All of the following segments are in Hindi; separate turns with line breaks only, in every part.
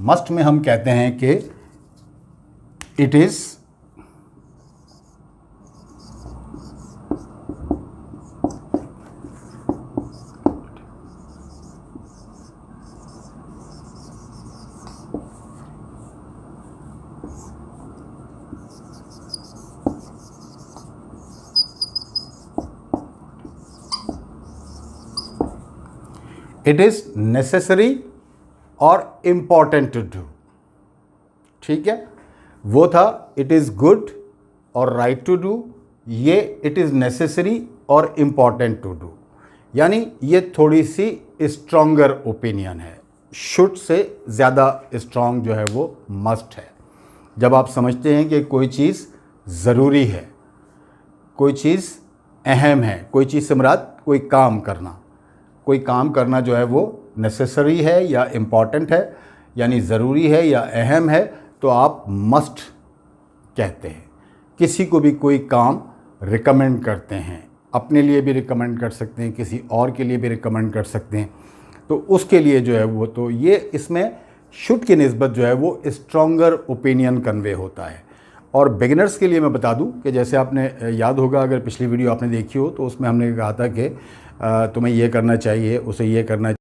मस्ट में हम कहते हैं कि इट इज़ नेसेसरी और इम्पॉर्टेंट टू डू। ठीक है, वो था इट इज़ गुड और राइट टू डू, ये इट इज़ नेसेसरी और इम्पॉर्टेंट टू डू। यानी ये थोड़ी सी स्ट्रॉन्गर ओपिनियन है, शुड से ज़्यादा स्ट्रॉन्ग जो है वो मस्ट है। जब आप समझते हैं कि कोई चीज़ ज़रूरी है, कोई चीज़ अहम है, कोई चीज़ से मुराद कोई काम करना जो है वो नेसेसरी है या इम्पॉर्टेंट है, यानी ज़रूरी है या अहम है, तो आप मस्ट कहते हैं। किसी को भी कोई काम रिकमेंड करते हैं, अपने लिए भी रिकमेंड कर सकते हैं, किसी और के लिए भी रिकमेंड कर सकते हैं, तो उसके लिए जो है वो, तो ये इसमें शुड की निस्बत जो है वो स्ट्रॉन्गर ओपिनियन कन्वे होता है। और बिगिनर्स के लिए मैं बता दूं कि जैसे आपने याद होगा, अगर पिछली वीडियो आपने देखी हो तो उसमें हमने कहा था कि तुम्हें ये करना चाहिए, उसे ये करना,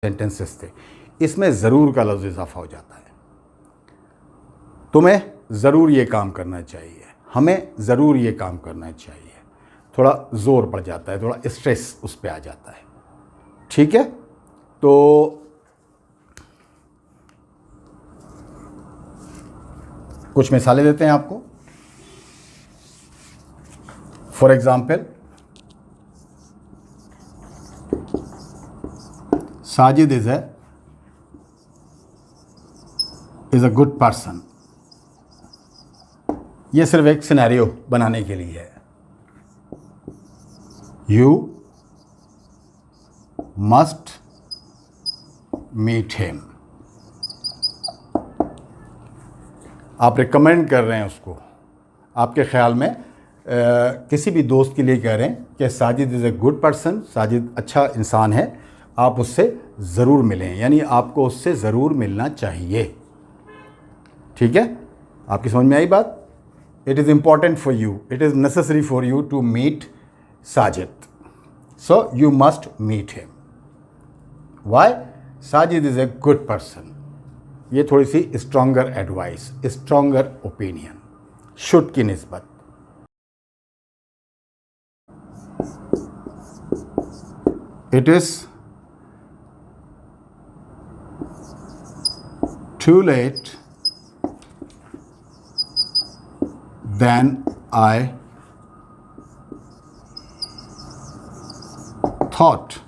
सेंटेंसेस थे। इसमें ज़रूर का लफ्ज़ इजाफा हो जाता है। तुम्हें ज़रूर ये काम करना चाहिए, हमें ज़रूर ये काम करना चाहिए, थोड़ा ज़ोर पड़ जाता है, थोड़ा स्ट्रेस उस पर आ जाता है। ठीक है, तो कुछ मिसालें देते हैं आपको। For example, Sajid is a good person. ये सिर्फ एक सिनेरियो बनाने के लिए है। You must meet him. आप रिकमेंड कर रहे हैं उसको, आपके ख्याल में किसी भी दोस्त के लिए कह रहे हैं कि Sajid is a good person, Sajid अच्छा इंसान है, आप उससे ज़रूर मिलें, यानी आपको उससे ज़रूर मिलना चाहिए। ठीक है, आपकी समझ में आई बात? It is important for you, it is necessary for you to meet Sajid, so you must meet him. Why? Sajid is a good person. ये थोड़ी सी stronger advice, stronger opinion, should की निस्बत। It is too late than I thought.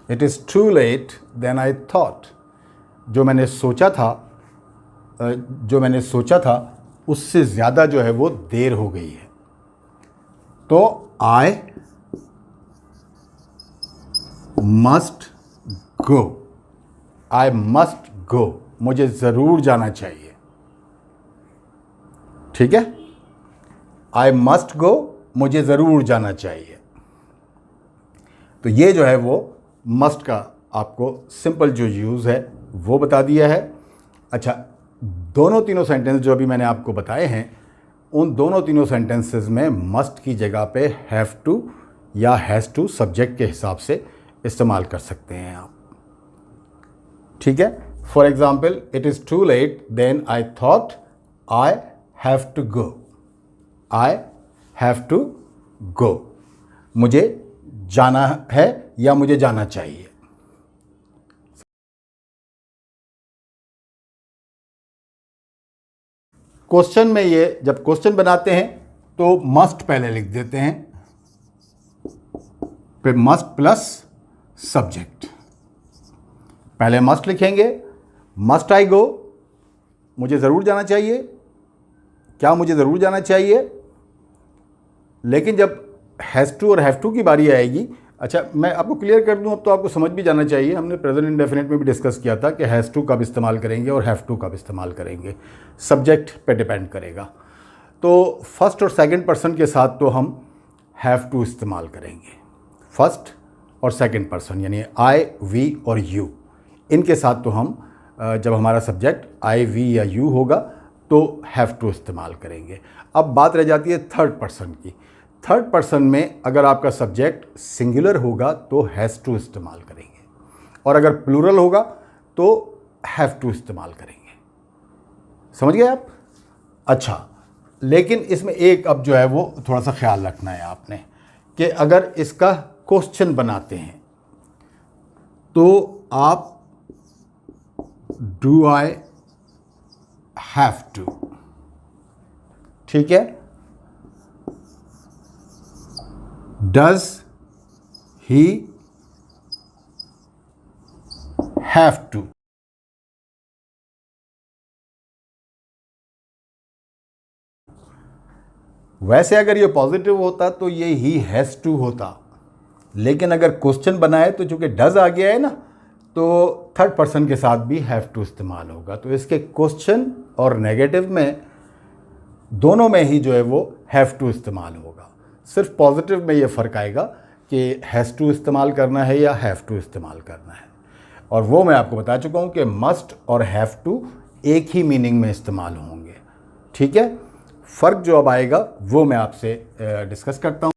It is too late than I thought. जो मैंने सोचा था उससे ज़्यादा जो है वो देर हो गई है। तो I must go. I must go. मुझे ज़रूर जाना चाहिए। ठीक है, आई मस्ट गो, मुझे ज़रूर जाना चाहिए। तो ये जो है वो मस्ट का आपको सिंपल जो यूज़ है वो बता दिया है। अच्छा, दोनों तीनों सेंटेंस जो अभी मैंने आपको बताए हैं, उन दोनों तीनों सेंटेंसेस में मस्ट की जगह पे हैव टू या हैज़ टू सब्जेक्ट के हिसाब से इस्तेमाल कर सकते हैं आप। ठीक है, for example, it is too late then I thought I have to go. I have to go, मुझे जाना है या मुझे जाना चाहिए। क्वेश्चन में ये जब क्वेश्चन बनाते हैं तो मस्ट पहले लिख देते हैं, फिर मस्ट प्लस सब्जेक्ट। पहले मस्ट लिखेंगे, मस्ट आई गो, मुझे ज़रूर जाना चाहिए, क्या मुझे ज़रूर जाना चाहिए। लेकिन जब हैज़ टू और हैव टू की बारी आएगी, अच्छा मैं आपको क्लियर कर दूं, अब तो आपको समझ भी जाना चाहिए, हमने प्रेजेंट इंडेफिनिट में भी डिस्कस किया था कि हैज़ टू कब इस्तेमाल करेंगे और हैव टू कब इस्तेमाल करेंगे, सब्जेक्ट पे डिपेंड करेगा। तो फर्स्ट और सेकंड पर्सन के साथ तो हम हैव टू इस्तेमाल करेंगे, फर्स्ट और सेकंड पर्सन, यानी आई, वी और यू, इनके साथ तो हम जब हमारा सब्जेक्ट आई, वी या यू होगा तो हैव टू इस्तेमाल करेंगे। अब बात रह जाती है थर्ड पर्सन की। थर्ड पर्सन में अगर आपका सब्जेक्ट सिंगुलर होगा तो हैज़ टू इस्तेमाल करेंगे, और अगर प्लूरल होगा तो हैव टू इस्तेमाल करेंगे। समझ गए आप? अच्छा, लेकिन इसमें एक अब जो है वो थोड़ा सा ख्याल रखना है आपने कि अगर इसका क्वेश्चन बनाते हैं तो आप डू आई हैव टू, ठीक है, डज ही हैव टू। वैसे अगर ये पॉजिटिव होता तो ये ही हैज़ टू होता, लेकिन अगर क्वेश्चन बनाए तो चूंकि डज आ गया है ना, तो थर्ड पर्सन के साथ भी हैव टू इस्तेमाल होगा। तो इसके क्वेश्चन और नेगेटिव में दोनों में ही जो है वो हैव टू इस्तेमाल होगा। सिर्फ पॉजिटिव में ये फ़र्क आएगा कि हैज़ टू इस्तेमाल करना है या हैव टू इस्तेमाल करना है, और वो मैं आपको बता चुका हूँ कि मस्ट और हैव टू एक ही मीनिंग में इस्तेमाल होंगे। ठीक है, फ़र्क जो अब आएगा वो मैं आपसे डिस्कस करता हूँ।